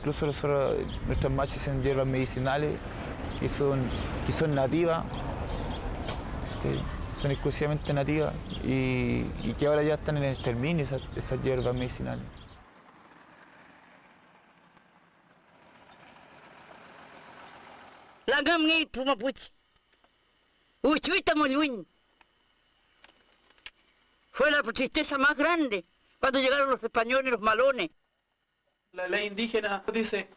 incluso nuestras machas son hierbas medicinales que son nativas, son exclusivamente nativas y que ahora ya están en el exterminio esas hierbas medicinales. Langam ngay pumapuch. Uchuita Molluín. Fue la tristeza más grande cuando llegaron los españoles y los malones. La ley indígena dice,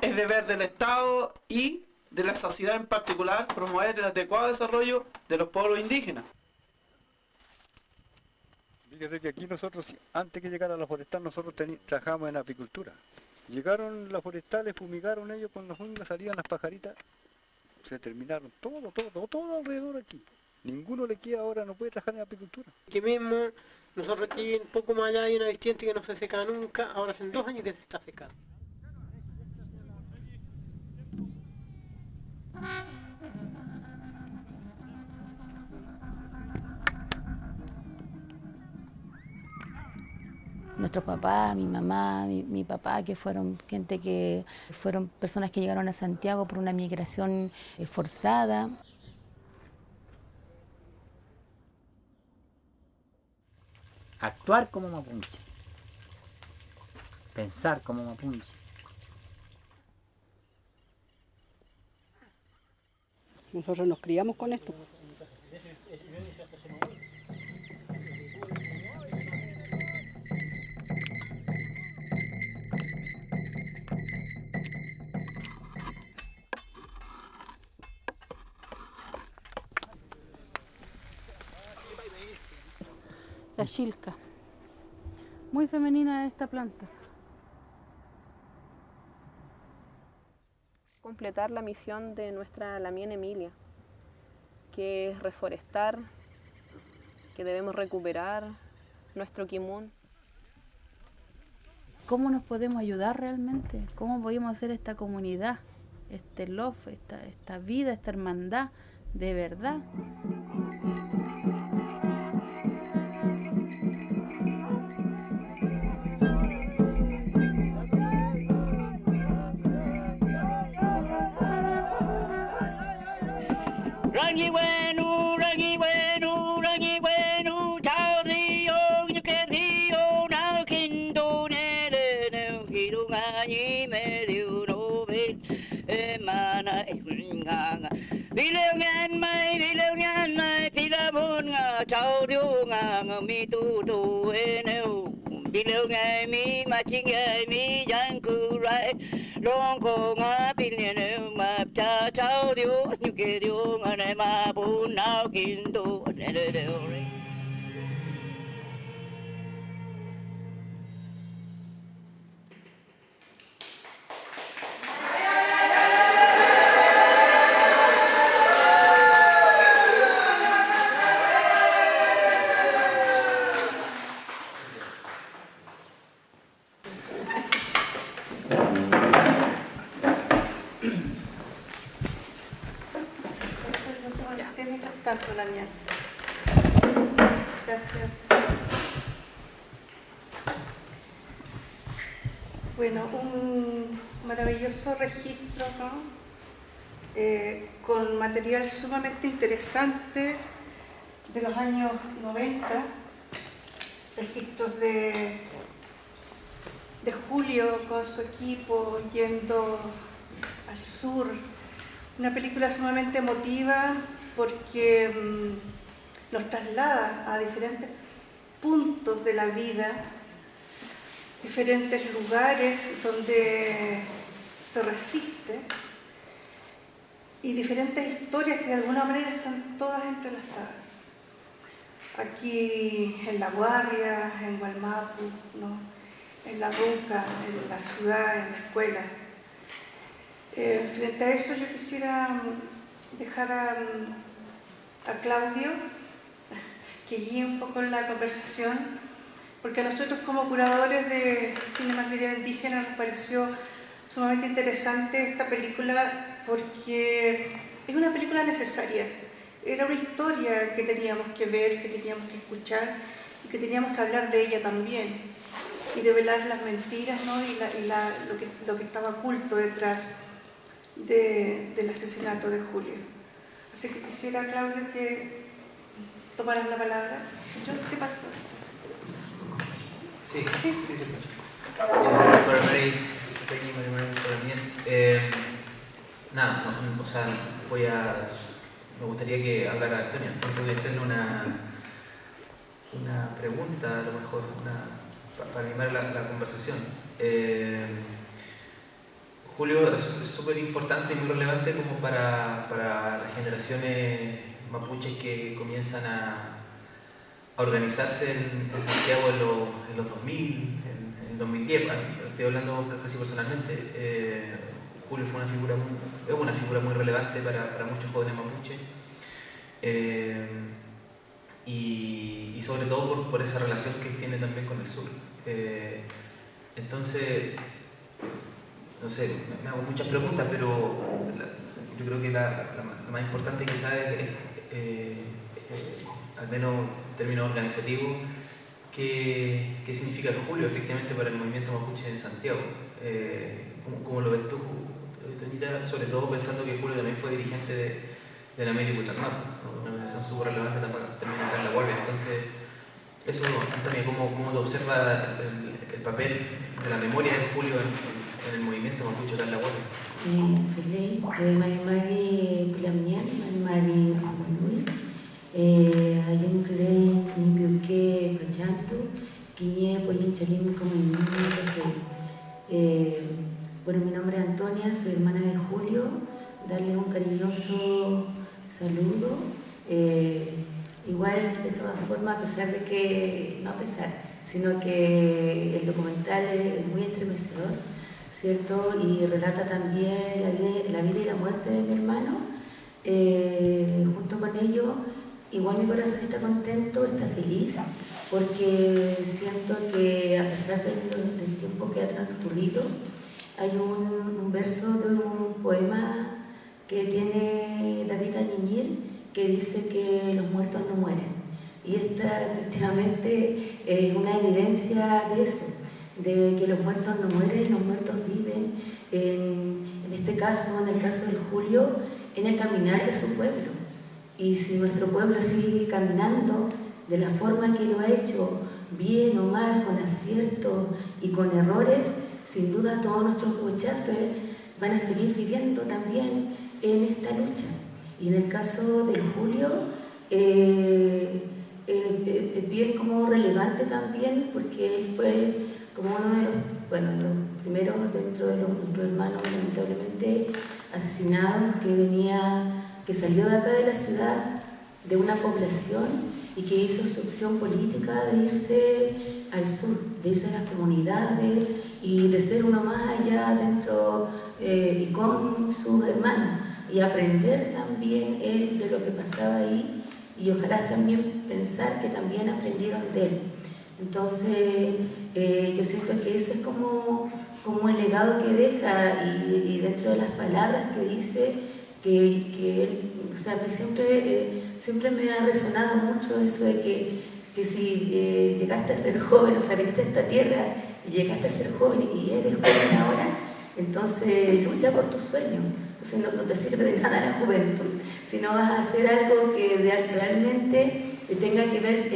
es deber del Estado y de la sociedad en particular promover el adecuado desarrollo de los pueblos indígenas. Fíjese que aquí nosotros, antes que llegara la forestal, nosotros trabajábamos en apicultura. Llegaron las forestales, fumigaron ellos, con las fumigas salían las pajaritas, se terminaron todo alrededor aquí. Ninguno le queda ahora, no puede trabajar en apicultura. Aquí mismo, nosotros aquí un poco más allá hay una vertiente que no se seca nunca, ahora hace 2 años que se está secando. Nuestros papás, mi mamá, mi papá, que fueron personas que llegaron a Santiago por una migración forzada. Actuar como mapuche, pensar como mapuche. Nosotros nos criamos con esto. La chilca, muy femenina esta planta. Completar la misión de nuestra Lamien Emilia, que es reforestar, que debemos recuperar nuestro quimun. ¿Cómo nos podemos ayudar realmente? ¿Cómo podemos hacer esta comunidad, este love, esta vida, esta hermandad de verdad? Rangi bueno, chao río, que río, na quinto nere, no quiero gañi medio no ven, mana nganga. Bilongan mai, pila bunga, chao río nganga, mi tu eneu. Bilongai mi machingai mi yankurai, longko nga pilene ma cha chao dio, nyuke dio ngane ma bu nao kinto nere deore. Gracias. Bueno, un maravilloso registro, ¿no? Con material sumamente interesante de los años 90, registros de Julio con su equipo yendo al sur. Una película sumamente emotiva porque nos traslada a diferentes puntos de la vida, diferentes lugares donde se resiste y diferentes historias que de alguna manera están todas entrelazadas. Aquí en La Guardia, en Gualmapu, ¿no? En La Ruca, en la ciudad, en la escuela. Frente a eso yo quisiera dejar a Claudio que guíe un poco la conversación, porque a nosotros como curadores de cine más video indígena nos pareció sumamente interesante esta película porque es una película necesaria. Era una historia que teníamos que ver, que teníamos que escuchar y que teníamos que hablar de ella también. y develar las mentiras, ¿no? y lo que estaba oculto detrás del asesinato de Julio. Así que quisiera, Claudio, que tomaras la palabra. ¿Qué pasó? Sí. Doctora Mary, también. Nada, o sea, me gustaría que hablara Antonio, entonces voy a hacerle una pregunta, a lo mejor, para animar la conversación. Julio es súper importante y muy relevante como para las generaciones mapuches que comienzan a organizarse en Santiago en los 2000, en 2010, estoy hablando casi personalmente. Julio es una figura muy relevante para muchos jóvenes mapuches, y sobre todo por esa relación que tiene también con el sur. Entonces, no sé, me hago muchas preguntas, pero yo creo que la más importante quizás es, al menos en términos organizativos, qué significa Julio efectivamente para el movimiento mapuche en Santiago. ¿Cómo lo ves tú, Toñita? Sobre todo pensando que Julio también fue dirigente de la América Huachalmapu, ¿no? Una organización súper relevante también acá en La Guardia. Entonces, eso, Antonio, ¿cómo te observa el papel de la memoria de Julio en el movimiento mapuche acá en La Guardia? Felei, Marimari Pulamnian, Marimari Amanui, Ayanclay, Nibiuque, Pachanto, Quiñe, Polinchalim, como el niño café. Bueno, mi nombre es Antonia, soy hermana de Julio, darle un cariñoso saludo. Igual, de todas formas, a pesar de que, no a pesar, sino que el documental es muy estremecedor, ¿cierto? Y relata también la vida y la muerte de mi hermano. Junto con ello, igual mi corazón está contento, está feliz, porque siento que a pesar del tiempo que ha transcurrido, hay un verso de un poema que tiene David Añiñir que dice que los muertos no mueren. Y esta efectivamente es una evidencia de eso, de que los muertos no mueren, los muertos viven, en este caso, en el caso de Julio, en el caminar de su pueblo. Y si nuestro pueblo sigue caminando de la forma que lo ha hecho, bien o mal, con aciertos y con errores, sin duda todos nuestros huachafes van a seguir viviendo también en esta lucha. Y en el caso de Julio, es bien como relevante también, porque él fue como uno de los primeros dentro de nuestros hermanos lamentablemente asesinados, que salió de acá de la ciudad, de una población, y que hizo su opción política de irse al sur, de irse a las comunidades y de ser uno más allá dentro y con sus hermanos, y aprender también él de lo que pasaba ahí, y ojalá también pensar que también aprendieron de él. Entonces yo siento que ese es como el legado que deja, y dentro de las palabras que dice, que él, o sea, que siempre me ha resonado mucho eso de que si llegaste a ser joven, o sea, viniste a esta tierra y llegaste a ser joven y eres joven ahora, entonces lucha por tus sueños. Entonces no te sirve de nada la juventud, sino vas a hacer algo que realmente tenga que ver,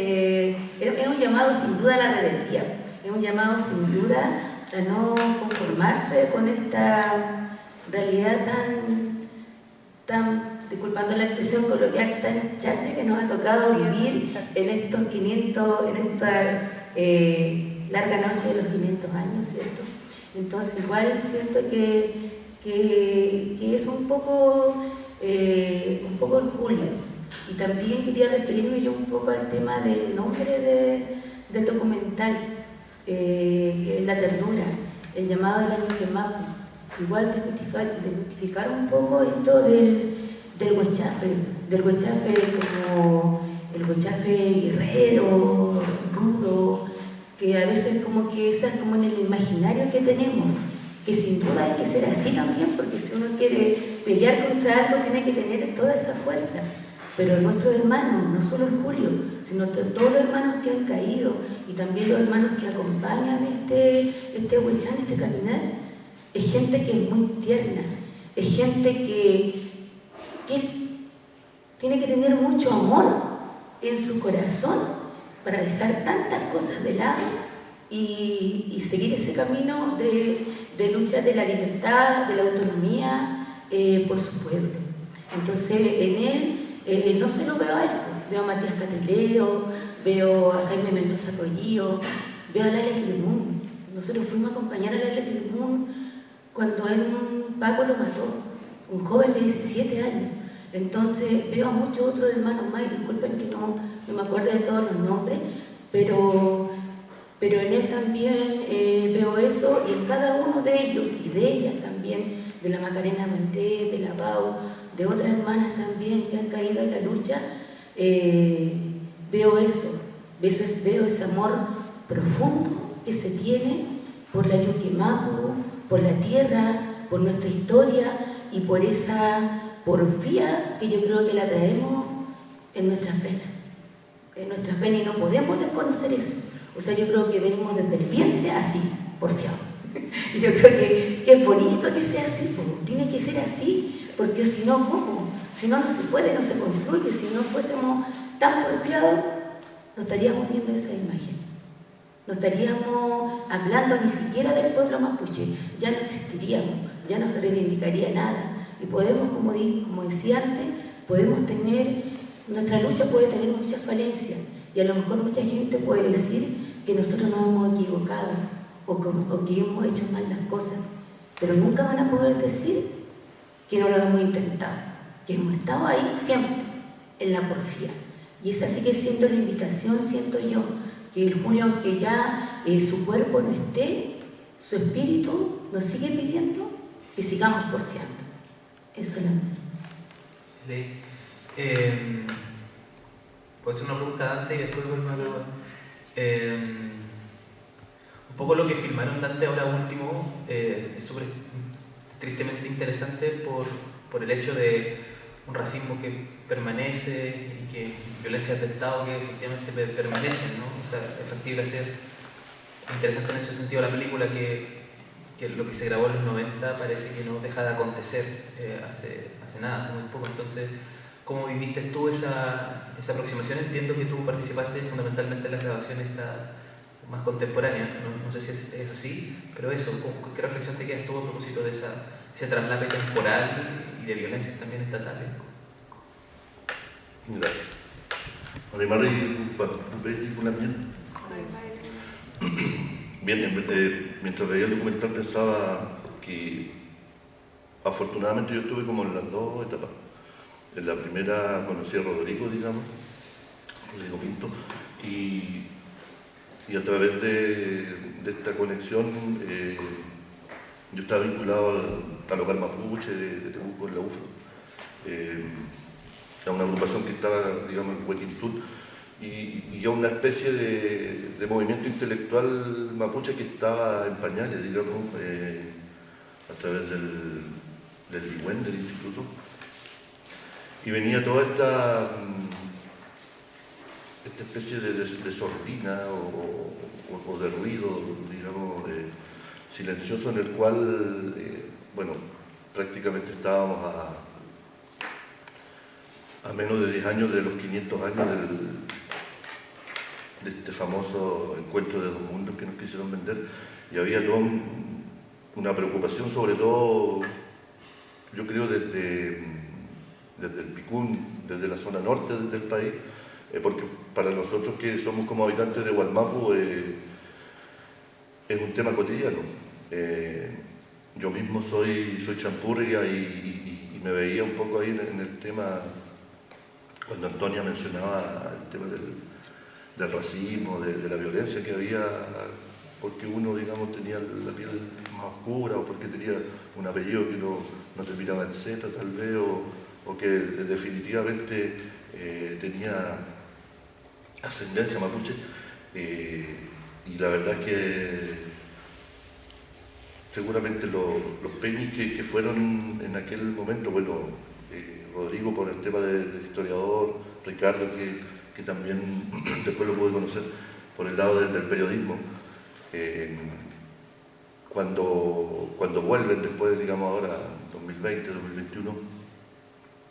es un llamado sin duda a la rebeldía, es un llamado sin duda a no conformarse con esta realidad tan, disculpando la expresión coloquial, tan charcha que nos ha tocado vivir en estos 500, en esta larga noche de los 500 años, ¿cierto? Entonces igual siento que es un poco el Julio. Y también quería referirme yo un poco al tema del nombre del documental, que es La Ternura, el llamado del Añuquemapu. Igual desmitificar un poco esto del huachafe como el huachafe guerrero, rudo, que a veces como que esa es como en el imaginario que tenemos, que sin duda hay que ser así también, porque si uno quiere pelear contra algo tiene que tener toda esa fuerza. pero nuestros hermanos, no solo el Julio, sino todos los hermanos que han caído y también los hermanos que acompañan este huechán, este caminar, es gente que es muy tierna, es gente que tiene que tener mucho amor en su corazón para dejar tantas cosas de lado y seguir ese camino de lucha de la libertad, de la autonomía por su pueblo. Entonces en él no solo veo a él, veo a Matías Cateleo, veo a Jaime Mendoza Collillo, veo a Laila Clemun. Nosotros fuimos a acompañar a Laila Clemun cuando un Paco lo mató, un joven de 17 años. Entonces veo a muchos otros hermanos más, y disculpen que no me acuerdo de todos los nombres, pero en él también veo eso, y en cada uno de ellos y de ellas también, de la Macarena Manté, de la Pau, de otras hermanas también que han caído en la lucha, veo eso, veo ese amor profundo que se tiene por la Yuquemapu, por la tierra, por nuestra historia y por esa porfía que yo creo que la traemos en nuestras venas, y no podemos desconocer eso. O sea, yo creo que venimos desde el vientre así, porfiados. Y yo creo que es bonito que sea así, tiene que ser así, porque si no, ¿cómo? Si no, no se puede, no se construye. Si no fuésemos tan porfiados, no estaríamos viendo esa imagen. No estaríamos hablando ni siquiera del pueblo mapuche, ya no existiríamos, ya no se reivindicaría nada. Y podemos, como decía antes, nuestra lucha puede tener muchas falencias, y a lo mejor mucha gente puede decir que nosotros nos hemos equivocado o que hemos hecho mal las cosas, pero nunca van a poder decir que no lo hemos intentado, que hemos estado ahí siempre, en la porfía. Y esa sigue siendo la invitación, siento yo, que el Julio, aunque ya su cuerpo no esté, su espíritu nos sigue pidiendo que sigamos porfiando. Eso es la puedo hacer una pregunta antes y después vuelvo a un poco lo que filmaron Dante ahora último es súper tristemente interesante por el hecho de un racismo que permanece y que violencias de Estado que efectivamente permanecen, ¿no? O sea, es factible hacer interesante en ese sentido la película que lo que se grabó en los 90 parece que no deja de acontecer hace nada, hace muy poco. Entonces, ¿cómo viviste tú esa aproximación? Entiendo que tú participaste fundamentalmente en las grabaciones más contemporáneas, no sé si es así, pero eso, ¿qué reflexión te quedas tú a propósito de ese traslape temporal y de violencias también estatales? Gracias. Además, película mía. Bien, mientras veía el documental pensaba que afortunadamente yo estuve como en las dos etapas. En la primera conocí a Rodrigo Pinto, y a través de esta conexión yo estaba vinculado al local mapuche de Temuco, en la UFRO. Era una agrupación que estaba, digamos, en Huequintul, y a una especie de movimiento intelectual mapuche que estaba en pañales, digamos, a través del Ligüen, del instituto. Y venía toda esta especie de sordina o de ruido, digamos, silencioso, en el cual, prácticamente estábamos a menos de 10 años de los 500 años de este famoso encuentro de dos mundos que nos quisieron vender, y había toda una preocupación, sobre todo, yo creo, desde el Picún, desde la zona norte del país, porque para nosotros que somos como habitantes de Hualmapu es un tema cotidiano. Yo mismo soy champurria y me veía un poco ahí en el tema, cuando Antonia mencionaba el tema del racismo, de la violencia que había, porque uno, digamos, tenía la piel más oscura, o porque tenía un apellido que no terminaba en Z, tal vez, o que definitivamente tenía ascendencia mapuche. Y la verdad es que seguramente los peñis que fueron en aquel momento, Rodrigo por el tema del historiador, Ricardo, que también después lo pude conocer por el lado del periodismo. Cuando vuelven después, digamos ahora, 2020, 2021,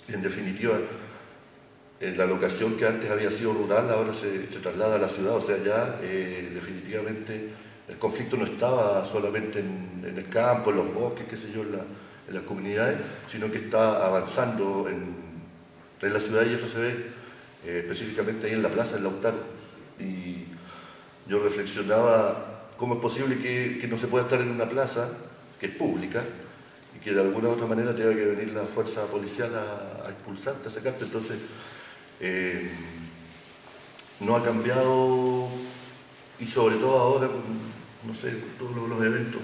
en definitiva, la locación que antes había sido rural ahora se traslada a la ciudad, o sea, ya definitivamente el conflicto no estaba solamente en el campo, en los bosques, qué sé yo, en las comunidades, sino que está avanzando en la ciudad, y eso se ve específicamente ahí en la plaza, en Lautaro. Y yo reflexionaba cómo es posible que no se pueda estar en una plaza que es pública y que de alguna u otra manera tenga que venir la fuerza policial a expulsarte, a sacarte. Entonces, no ha cambiado, y sobre todo ahora, no sé, todos los eventos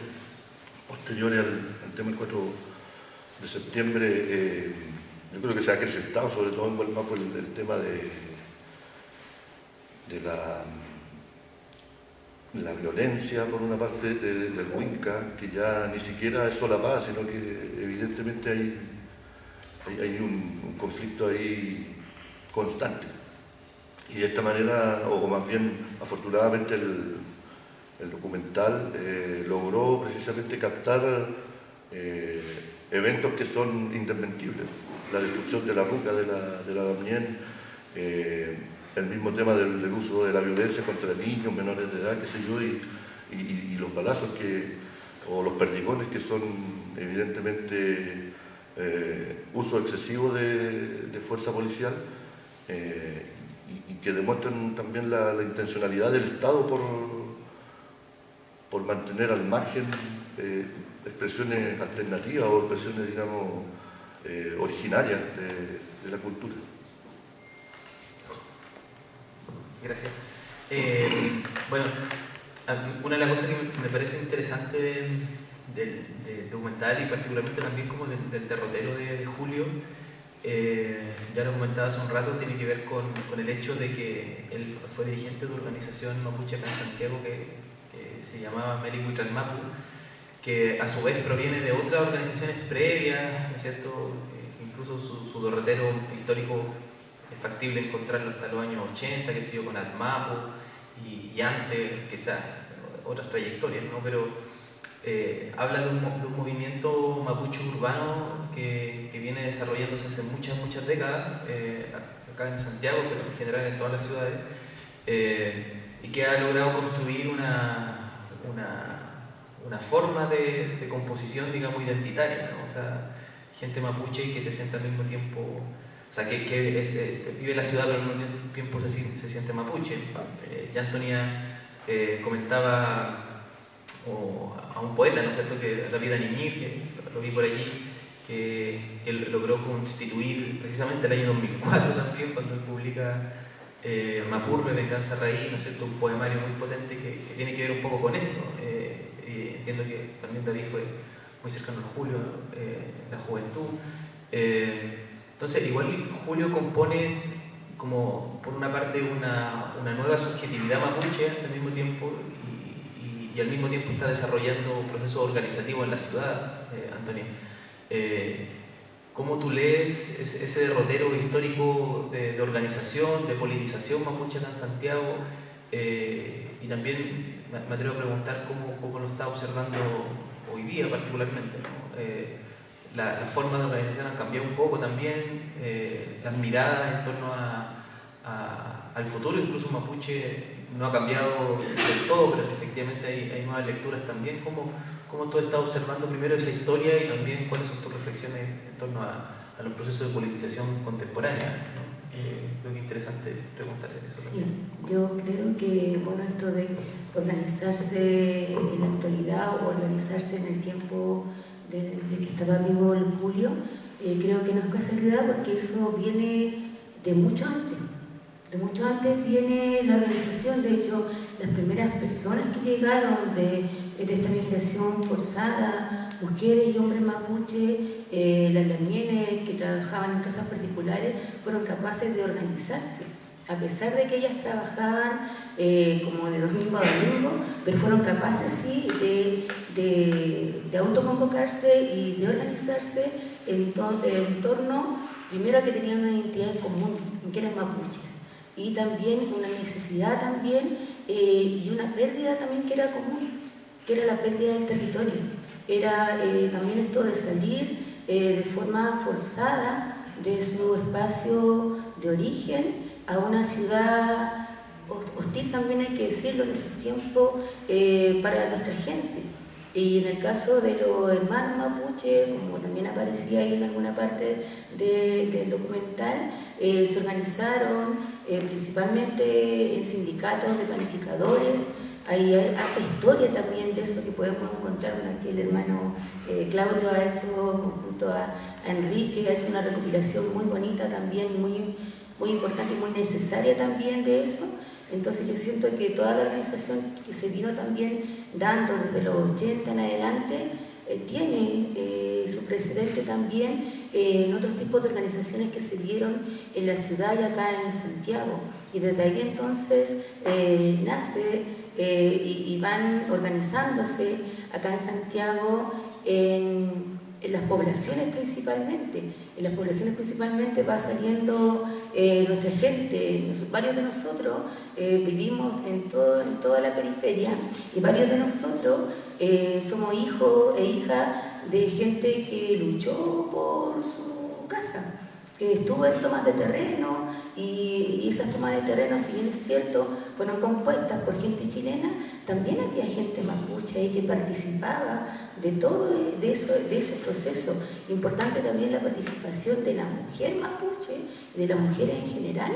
posteriores al tema del 4 de septiembre, yo creo que se ha acrecentado, sobre todo en Gualmapu, el tema de la violencia, por una parte, del Huinca, que ya ni siquiera es solapada, sino que evidentemente hay un conflicto ahí constante. Y de esta manera, o más bien, afortunadamente, el documental logró precisamente captar eventos que son indesmentibles. La destrucción de la ruca de la Damián, el mismo tema del uso de la violencia contra niños menores de edad, qué sé yo, y los balazos o los perdigones, que son evidentemente uso excesivo de fuerza policial, y que demuestran también la intencionalidad del Estado por mantener al margen expresiones alternativas o expresiones, digamos, originarias de la cultura. Gracias. Bueno, una de las cosas que me parece interesante del documental, y particularmente también como del derrotero de Julio, ya lo comentaba hace un rato, tiene que ver con el hecho de que él fue dirigente de una organización mapuche acá en Santiago que se llamaba Melihuitlalmapu, que a su vez proviene de otras organizaciones previas, ¿no es cierto? Incluso su derrotero histórico es factible encontrarlo hasta los años 80, que se dio con Atmapu, y antes, quizás otras trayectorias, ¿no? Pero habla de un movimiento mapuche urbano que viene desarrollándose hace muchas décadas, acá en Santiago, pero en general en todas las ciudades, y que ha logrado construir una forma de composición, digamos, identitaria, ¿no? O sea, gente mapuche que se siente al mismo tiempo, o sea, que vive en la ciudad pero al mismo tiempo se siente mapuche. Ya Antonia comentaba a un poeta, ¿no es cierto?, que David Aniñir, que lo vi por allí, que logró constituir precisamente el año 2004 también, cuando él publica Mapurre, Venganza Raíz, ¿no es cierto?, un poemario muy potente que tiene que ver un poco con esto. Entiendo que también David fue muy cercano a Julio, la juventud. Entonces, igual Julio compone como, por una parte, una nueva subjetividad mapuche al mismo tiempo, y al mismo tiempo está desarrollando un proceso organizativo en la ciudad, Antonio. ¿Cómo tú lees ese derrotero histórico de organización, de politización mapuche acá en Santiago? Y también me atrevo a preguntar cómo lo está observando hoy día particularmente, ¿no? Las formas de organización han cambiado un poco también, las miradas en torno al futuro, incluso mapuche no ha cambiado del todo, pero efectivamente hay nuevas lecturas también. ¿Cómo tú estás observando primero esa historia y también cuáles son tus reflexiones en torno a los procesos de politización contemporánea, ¿no? Creo que es interesante preguntarle eso. Sí, yo creo que, bueno, esto de organizarse en la actualidad o organizarse en el tiempo de que estaba vivo el Julio, creo que no es casualidad, porque eso viene de mucho antes. De mucho antes viene la organización. De hecho, las primeras personas que llegaron de esta migración forzada, mujeres y hombres mapuche, las lamienes que trabajaban en casas particulares, fueron capaces de organizarse, a pesar de que ellas trabajaban como de domingo a domingo, pero fueron capaces sí de autoconvocarse y de organizarse en torno Primero que tenían una identidad en común, en que eran mapuches, y también una necesidad también y una pérdida también que era común, que era la pérdida del territorio. Era también esto de salir de forma forzada de su espacio de origen a una ciudad hostil, también hay que decirlo en esos tiempos, para nuestra gente. Y en el caso de los hermanos mapuche, como también aparecía ahí en alguna parte del documental, se organizaron principalmente en sindicatos de planificadores. Hay harta historia también de eso que podemos encontrar, que el hermano Claudio ha hecho junto a Enrique, ha hecho una recopilación muy bonita también, muy importante y muy necesaria también de eso. Entonces yo siento que toda la organización que se vino también dando desde los 80 en adelante tiene su precedente también en otros tipos de organizaciones que se dieron en la ciudad y acá en Santiago. Y desde ahí entonces nace y van organizándose acá en Santiago en las poblaciones principalmente. En las poblaciones principalmente va saliendo nuestra gente. Varios de nosotros vivimos en toda la periferia y varios de nosotros somos hijos e hijas de gente que luchó por su casa, que estuvo en tomas de terreno y esas tomas de terreno, si bien es cierto, fueron compuestas por gente chilena, también había gente mapuche ahí que participaba de todo de ese proceso. Importante también la participación de la mujer mapuche y de las mujeres en general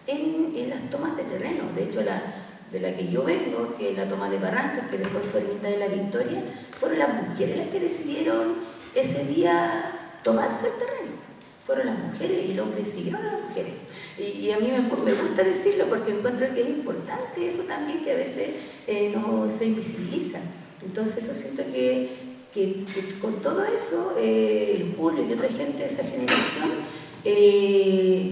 en las tomas de terreno. De hecho, de la que yo vengo, que es la toma de Barrancas, que después fue ermita de la Victoria, fueron las mujeres las que decidieron ese día tomarse el terreno. Fueron las mujeres y el hombre siguieron a las mujeres. Y a mí me gusta decirlo porque encuentro que es importante eso también, que a veces no se invisibiliza. Entonces yo siento que con todo eso, el Julio y otra gente de esa generación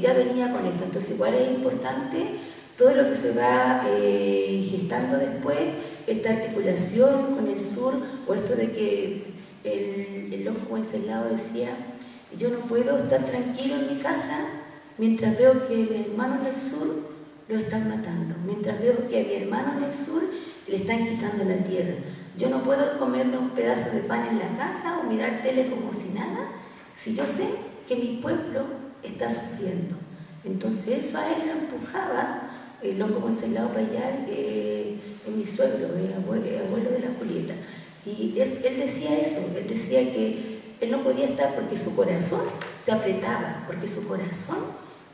ya venía con esto. Entonces igual es importante todo lo que se va gestando después, esta articulación con el sur, o esto de que el loco Wenceslao decía: yo no puedo estar tranquilo en mi casa mientras veo que mi hermano en el sur lo están matando, mientras veo que a mi hermano en el sur le están quitando la tierra. Yo no puedo comerme un pedazo de pan en la casa o mirar tele como si nada, si yo sé que mi pueblo está sufriendo. Entonces eso a él lo empujaba el loco Wenceslao Payal, mi suegro, abuelo de la Julieta. Y él decía eso, él decía que él no podía estar porque su corazón se apretaba, porque su corazón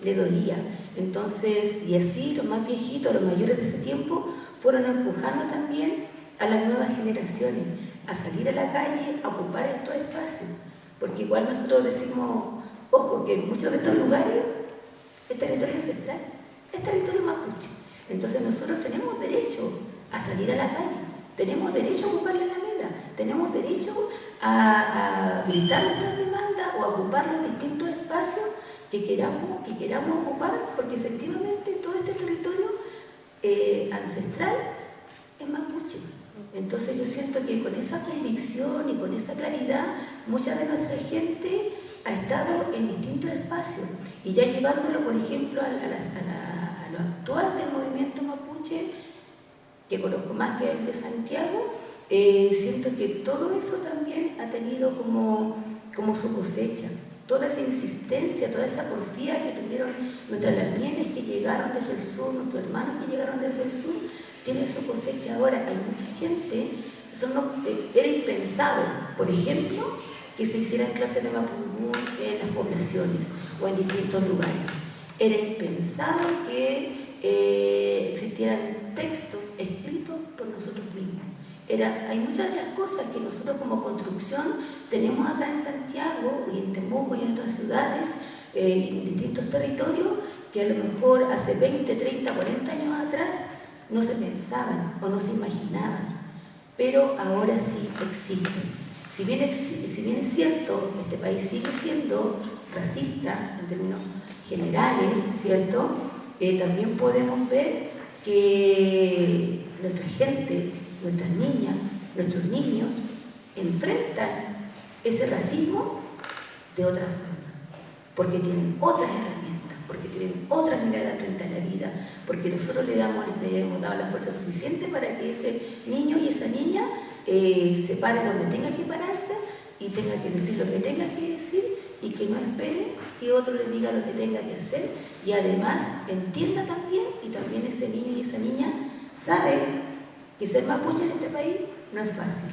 le dolía. Entonces, y así los más viejitos, los mayores de ese tiempo, fueron empujando también a las nuevas generaciones a salir a la calle, a ocupar estos espacios. Porque igual nosotros decimos, ojo, que en muchos de estos lugares es territorio ancestral, es territorio mapuche. Entonces nosotros tenemos derecho a salir a la calle, tenemos derecho a ocupar la Alameda, tenemos derecho a gritar nuestras demandas o a ocupar los distintos espacios que queramos ocupar, porque efectivamente todo este territorio ancestral es mapuche. Entonces yo siento que con esa convicción y con esa claridad, mucha de nuestra gente ha estado en distintos espacios, y ya llevándolo, por ejemplo, a lo actual del movimiento mapuche, que conozco más que el de Santiago, siento que todo eso también ha tenido como su cosecha. Toda esa insistencia, toda esa porfía que tuvieron nuestras lamienes que llegaron desde el sur, nuestros hermanos que llegaron desde el sur, tienen su cosecha ahora. Hay mucha gente, eso era impensado, por ejemplo, que se hicieran clases de mapudungun en las poblaciones o en distintos lugares. Era impensado que existieran textos escritos por nosotros mismos. Hay muchas de las cosas que nosotros como construcción tenemos acá en Santiago y en Temuco y en otras ciudades, en distintos territorios, que a lo mejor hace 20, 30, 40 años atrás no se pensaban o no se imaginaban, pero ahora sí existen. Si bien es cierto, este país sigue siendo racista en términos generales, ¿cierto? También podemos ver que nuestra gente, nuestras niñas, nuestros niños enfrentan ese racismo de otra forma. porque tienen otras herramientas, porque tienen otra mirada frente a la vida, porque nosotros le hemos dado la fuerza suficiente para que ese niño y esa niña se pare donde tenga que pararse y tenga que decir lo que tenga que decir y que no espere que otro le diga lo que tenga que hacer y además entienda también, y también ese niño y esa niña sabe que ser mapuche en este país no es fácil,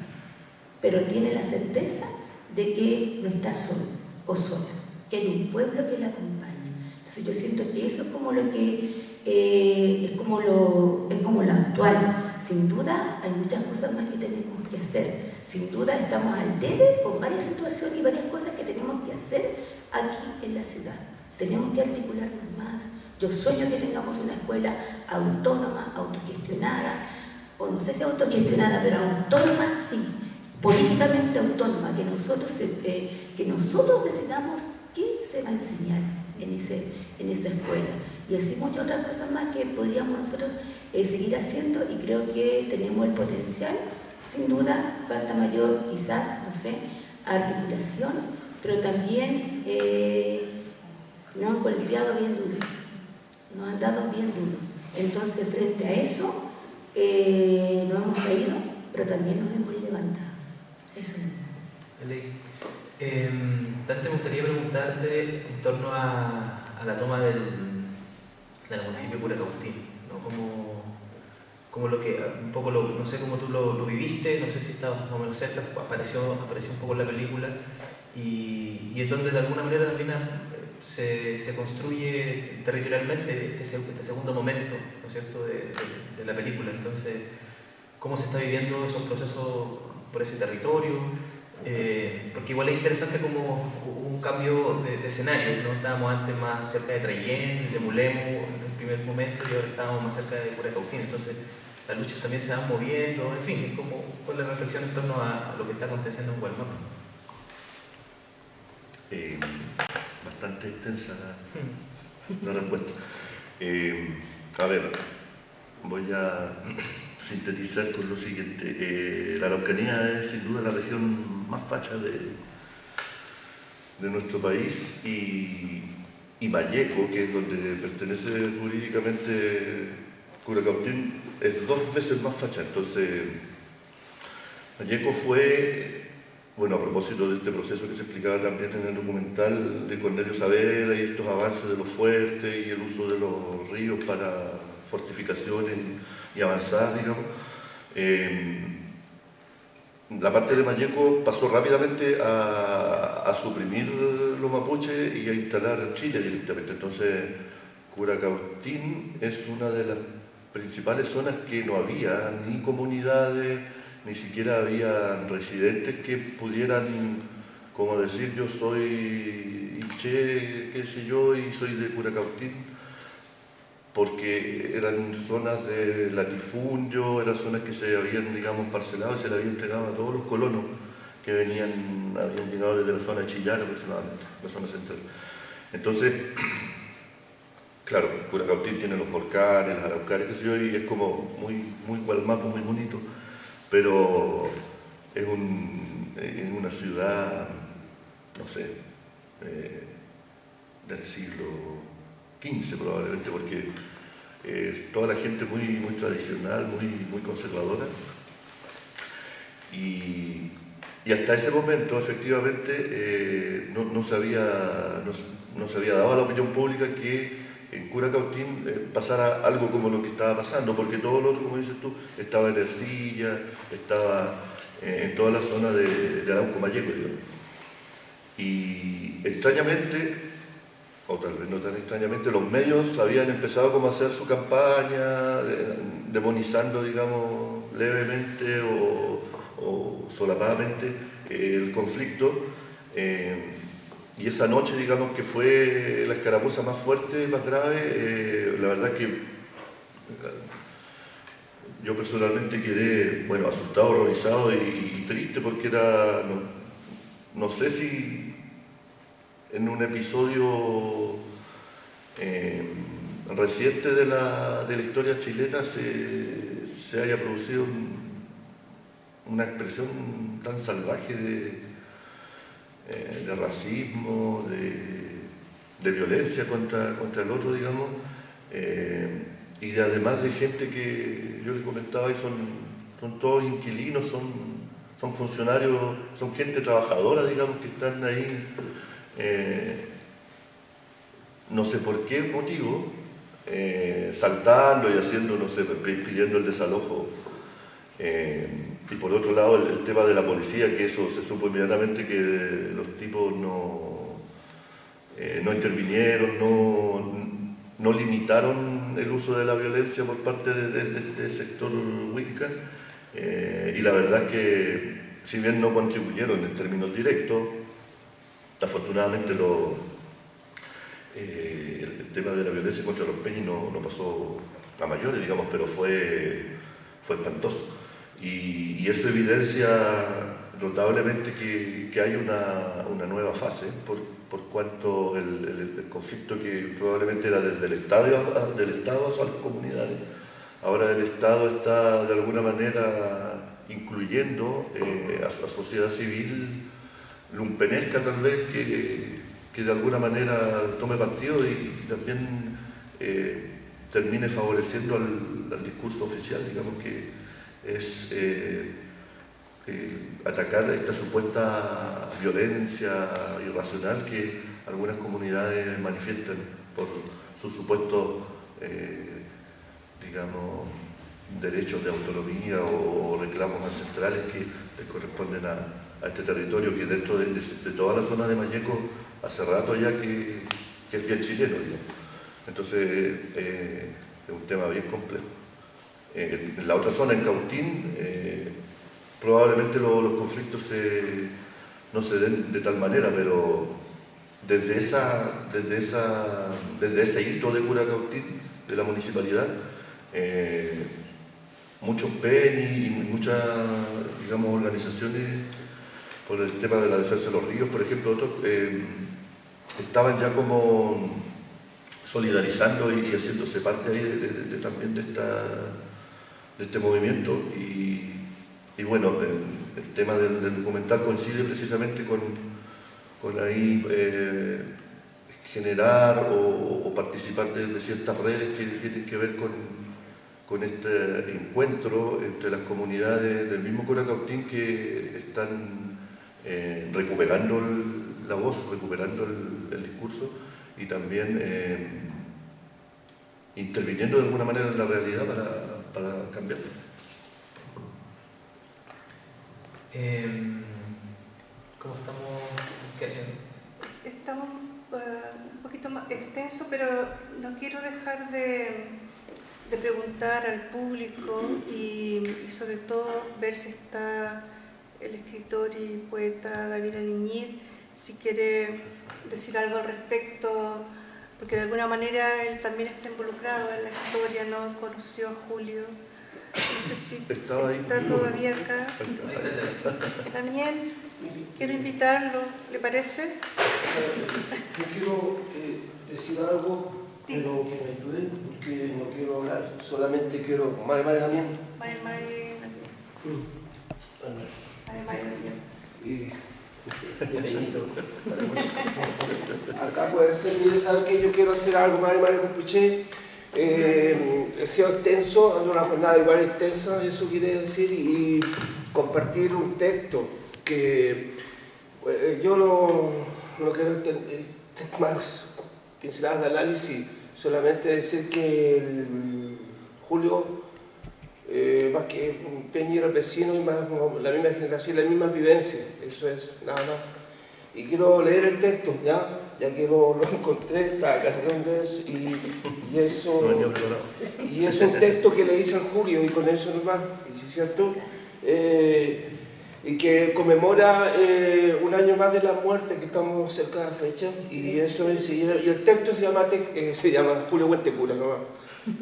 pero tiene la certeza de que no está solo o sola, que hay un pueblo que la acompaña. Entonces yo siento que eso es como lo que es como lo actual. Sin duda hay muchas cosas más que tenemos que hacer. Sin duda estamos al debe con varias situaciones y varias cosas que tenemos que hacer aquí en la ciudad. Tenemos que articularnos más. Yo sueño que tengamos una escuela autónoma, autogestionada, o no sé si autogestionada, pero autónoma sí, políticamente autónoma, que nosotros decidamos qué se va a enseñar en esa escuela. Y así muchas otras cosas más que podríamos nosotros seguir haciendo, y creo que tenemos el potencial. Sin duda, falta mayor, quizás, no sé, articulación, pero también nos han golpeado bien duro, nos han dado bien duro. Entonces, frente a eso, nos hemos caído, pero también nos hemos levantado. Eso es. Dante, me gustaría preguntarte en torno a la toma del municipio de Curacautín, ¿no? Como lo que, un poco, no sé cómo tú lo viviste, no sé si estabas más o menos cerca, apareció un poco en la película, y es donde de alguna manera también se construye territorialmente este segundo momento, ¿no es cierto?, de la película. Entonces, ¿cómo se está viviendo esos procesos por ese territorio? Porque igual es interesante como un cambio de escenario, ¿no? Estábamos antes más cerca de Traillén, de Mulemo en el primer momento, y ahora estábamos más cerca de Curacautín. Entonces las luchas también se van moviendo, en fin, es como la reflexión en torno a lo que está aconteciendo en Gualmapu. Bastante extensa la respuesta. A ver, voy a sintetizar con lo siguiente. La Araucanía es sin duda la región más facha de nuestro país, y Malleco, que es donde pertenece jurídicamente Curacautín, es 2 veces más facha. Entonces, Malleco fue, bueno, a propósito de este proceso que se explicaba también en el documental de Cornelio Saavedra y estos avances de los fuertes y el uso de los ríos para fortificaciones y avanzar, digamos. La parte de Malleco pasó rápidamente a suprimir los mapuches y a instalar Chile directamente. Entonces, Curacautín es una de las principales zonas que no había ni comunidades, ni siquiera había residentes que pudieran, como decir, yo soy Iché, qué sé yo, y soy de Curacautín, porque eran zonas de latifundio, eran zonas que se habían, digamos, parcelado y se le habían entregado a todos los colonos que habían llegado desde la zona de Chillán aproximadamente, la zona central. Entonces, claro, Curacautín tiene los volcanes, las araucarias, qué sé yo, y es como muy Gualmapu, muy bonito, pero es una ciudad, no sé, del siglo XV probablemente, porque toda la gente muy tradicional, muy conservadora, y hasta ese momento efectivamente no se había dado a la opinión pública que en Curacautín pasara algo como lo que estaba pasando, porque todo lo otro, como dices tú, estaba en Ercilla, estaba en toda la zona de Arauco Malleco, digamos. Y extrañamente, o tal vez no tan extrañamente, los medios habían empezado como a hacer su campaña, demonizando, digamos, levemente o solapadamente el conflicto. Y esa noche, digamos, que fue la escaramuza más fuerte, más grave, la verdad que yo personalmente quedé, bueno, asustado, horrorizado y triste, porque era, no sé si en un episodio reciente de la historia chilena se haya producido una expresión tan salvaje de racismo, violencia contra el otro, digamos, y además de gente que yo les comentaba, y son todos inquilinos, son funcionarios, son gente trabajadora, digamos, que están ahí, no sé por qué motivo, saltando y haciendo, no sé, pidiendo el desalojo. Y por otro lado el tema de la policía, que eso se supo inmediatamente que los tipos no intervinieron, no limitaron el uso de la violencia por parte de este sector Huinca, y la verdad es que si bien no contribuyeron en términos directos, afortunadamente el tema de la violencia contra los peñis no pasó a mayores, digamos, pero fue espantoso. Y eso evidencia notablemente que hay una nueva fase, por cuanto el conflicto que probablemente era del Estado hacia las comunidades, ahora el Estado está de alguna manera incluyendo a sociedad civil lumpenesca tal vez, que de alguna manera tome partido y también termine favoreciendo al discurso oficial, digamos, que es atacar esta supuesta violencia irracional que algunas comunidades manifiestan por sus supuestos, digamos, derechos de autonomía o reclamos ancestrales que le corresponden a este territorio, que dentro de toda la zona de Mañeco hace rato ya que es bien chileno, digamos. Entonces es un tema bien complejo. En la otra zona, en Cautín, probablemente los conflictos no se den de tal manera, pero desde ese hito de Cura Cautín, de la municipalidad, muchos PENI y muchas, digamos, organizaciones por el tema de la defensa de los ríos, por ejemplo, otros, estaban ya como solidarizando y haciéndose parte ahí también de este movimiento. Y bueno, el tema del documental coincide precisamente con ahí generar o participar de ciertas redes que tienen que ver con este encuentro entre las comunidades del mismo Cura Cautín que están recuperando la voz, recuperando el discurso y también interviniendo de alguna manera en la realidad para cambiar. ¿Cómo estamos? Estamos un poquito más extenso, pero no quiero dejar de preguntar al público y sobre todo ver si está el escritor y poeta David Aliñir, si quiere decir algo al respecto, porque de alguna manera él también está involucrado en la historia, ¿no? Conoció a Julio. No sé si está todavía acá. También quiero invitarlo, ¿le parece? Yo quiero decir algo, pero que me ayude, porque no quiero hablar, solamente quiero... Mare Lamien. Y acá puede ser, mire, saben que yo quiero hacer algo, Mare Compuché. He sido extenso, ando una jornada igual extensa, eso quiere decir, y compartir un texto que yo no quiero tener más pinceladas de análisis, solamente decir que Julio, más que Peñi era el vecino y más la misma generación, la misma vivencia, eso es, nada más. Y quiero leer el texto, ya que lo encontré, está cargón de eso, y es un texto que le dice al Julio, y con eso nomás, ¿es cierto? Y que conmemora un año más de la muerte, que estamos cerca de la fecha, y eso es, y el texto se llama Julio Huentecura, nomás.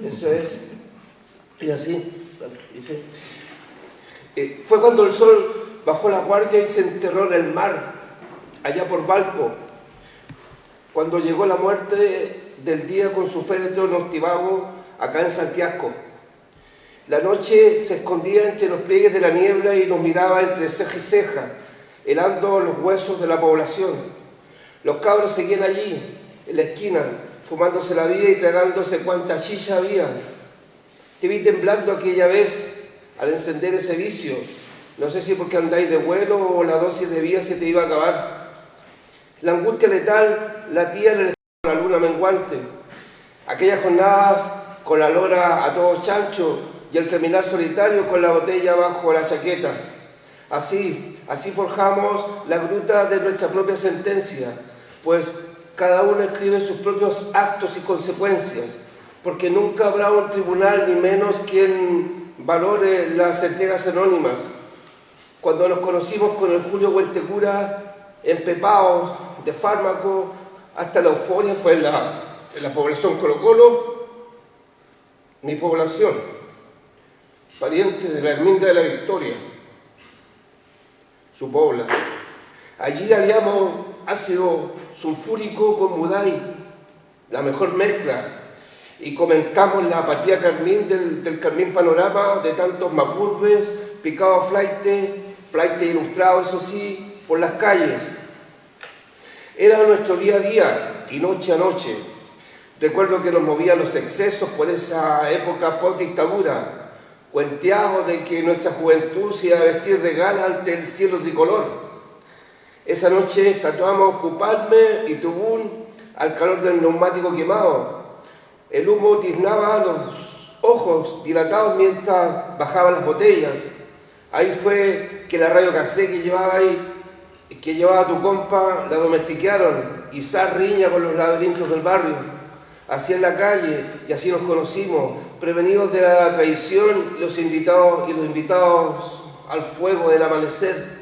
Eso es, y así, dice, fue cuando el sol bajó la guardia y se enterró en el mar, allá por Valpo, cuando llegó la muerte del día con su féretro nortivago acá en Santiago. La noche se escondía entre los pliegues de la niebla y nos miraba entre ceja y ceja, helando los huesos de la población. Los cabros seguían allí, en la esquina, fumándose la vida y tragándose cuanta chicha había. Te vi temblando aquella vez al encender ese vicio. No sé si porque andáis de vuelo o la dosis de vida se te iba a acabar. La angustia letal latía en el estómago de la luna menguante. Aquellas jornadas con la lora a todos chanchos y el caminar solitario con la botella bajo la chaqueta. Así forjamos la gruta de nuestra propia sentencia, pues cada uno escribe sus propios actos y consecuencias, porque nunca habrá un tribunal ni menos quien valore las entregas anónimas. Cuando nos conocimos con el Julio Huentecura, empepados de fármaco, hasta la euforia fue en la población Colo Colo, mi población, pariente de la Herminda de la Victoria, su pobla. Allí haríamos ácido sulfúrico con Mudai, la mejor mezcla, y comentamos la apatía carmín del carmín panorama de tantos mapurves, picados flaite ilustrado, eso sí, por las calles. Era nuestro día a día y noche a noche. Recuerdo que nos movían los excesos por esa época post-dictadura, cuenteados de que nuestra juventud se iba a vestir de gala ante el cielo tricolor. Esa noche tatuamos Cupalme y Tubún al calor del neumático quemado. El humo tiznaba los ojos dilatados mientras bajaban las botellas. Ahí fue que la radio casé que llevaba tu compa, la domesticaron, y riña con los laberintos del barrio. Así en la calle, y así nos conocimos, prevenidos de la traición, los invitados al fuego del amanecer.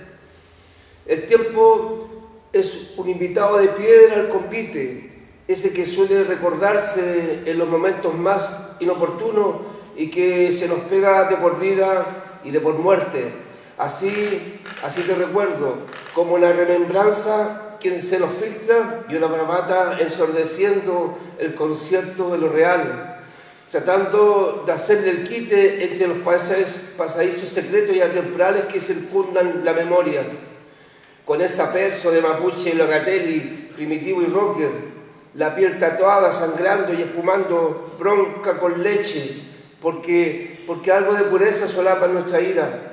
El tiempo es un invitado de piedra al convite, ese que suele recordarse en los momentos más inoportunos y que se nos pega de por vida y de por muerte. Así te recuerdo, como una remembranza que se nos filtra y una bravata ensordeciendo el concierto de lo real, tratando de hacerle el quite entre los pasadizos secretos y atemporales que circundan la memoria. Con esa perso de mapuche y locatelli, primitivo y rocker, la piel tatuada, sangrando y espumando bronca con leche, porque algo de pureza solapa nuestra ira.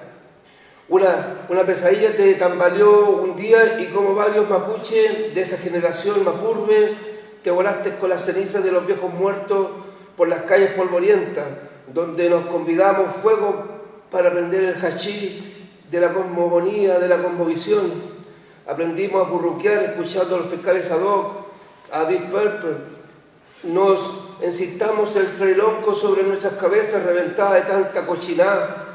Una pesadilla te tambaleó un día y como varios mapuches de esa generación mapurbe, te volaste con las cenizas de los viejos muertos por las calles polvorientas, donde nos convidamos fuego para prender el hachí de la cosmogonía, de la cosmovisión. Aprendimos a burruquear escuchando a los fiscales ad hoc, a Deep Purple. Nos encintamos el trailonco sobre nuestras cabezas reventadas de tanta cochinada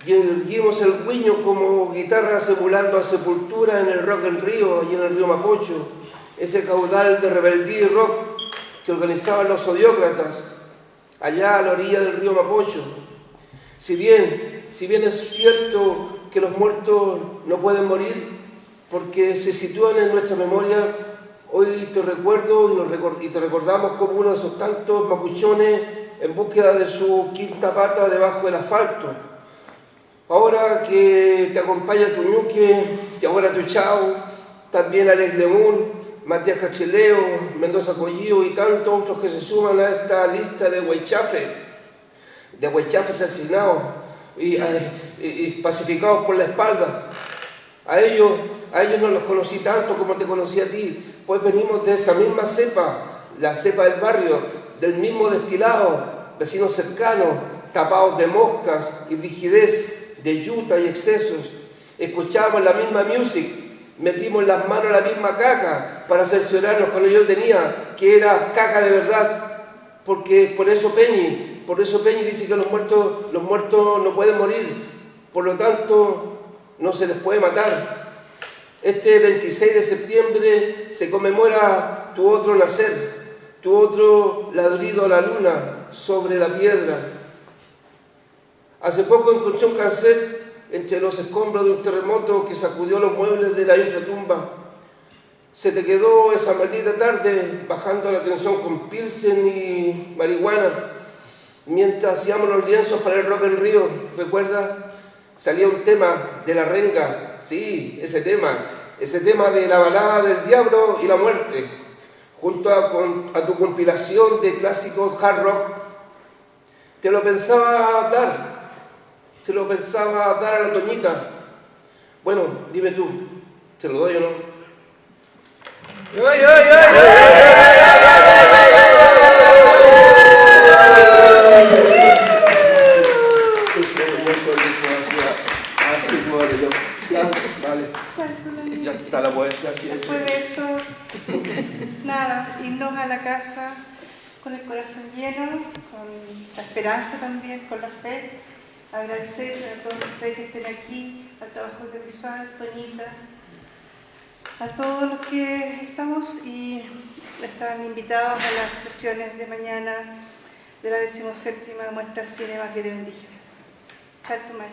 y erguimos el guiño como guitarra simulando a Sepultura en el Rock en Río y en el río Mapocho, ese caudal de rebeldía y rock que organizaban los odiócratas allá a la orilla del río Mapocho. Si bien es cierto que los muertos no pueden morir porque se sitúan en nuestra memoria, hoy te recuerdo y te recordamos como uno de esos tantos mapuchones en búsqueda de su quinta pata debajo del asfalto. Ahora que te acompaña tu ñuque y ahora tu chao, también Alex Lemun, Matías Cachileo, Mendoza Collío y tantos otros que se suman a esta lista de huaychafes asesinados y pacificados por la espalda. A ellos no los conocí tanto como te conocí a ti, pues venimos de esa misma cepa, la cepa del barrio, del mismo destilado, vecinos cercanos, tapados de moscas y rigidez, de yuta y excesos. Escuchábamos la misma music, metimos las manos en la misma caca para cerciorarnos cuando yo tenía que era caca de verdad, porque por eso Peñi dice que los muertos no pueden morir, por lo tanto no se les puede matar. Este 26 de septiembre se conmemora tu otro nacer, tu otro ladrido a la luna sobre la piedra. Hace poco encontré un cassette entre los escombros de un terremoto que sacudió los muebles de la infratumba. Se te quedó esa maldita tarde bajando la tensión con pilsen y marihuana mientras hacíamos los lienzos para el Rock en Río. ¿Recuerdas? Salía un tema de la renga, sí, ese tema de la balada del diablo y la muerte. junto a tu compilación de clásicos hard rock, te lo pensaba dar, se lo pensaba dar a la Toñita. Bueno, dime tú, ¿se lo doy o no? ¡Ay, ay, ay, ya está la poesía. Después de eso, nada, irnos a la casa con el corazón lleno, con la esperanza también, con la fe, agradecer a todos ustedes que estén aquí, al trabajo audiovisual, Toñita, a todos los que estamos y están invitados a las sesiones de mañana de la 17ª muestra Cine más Video Indígena. Chaltumay.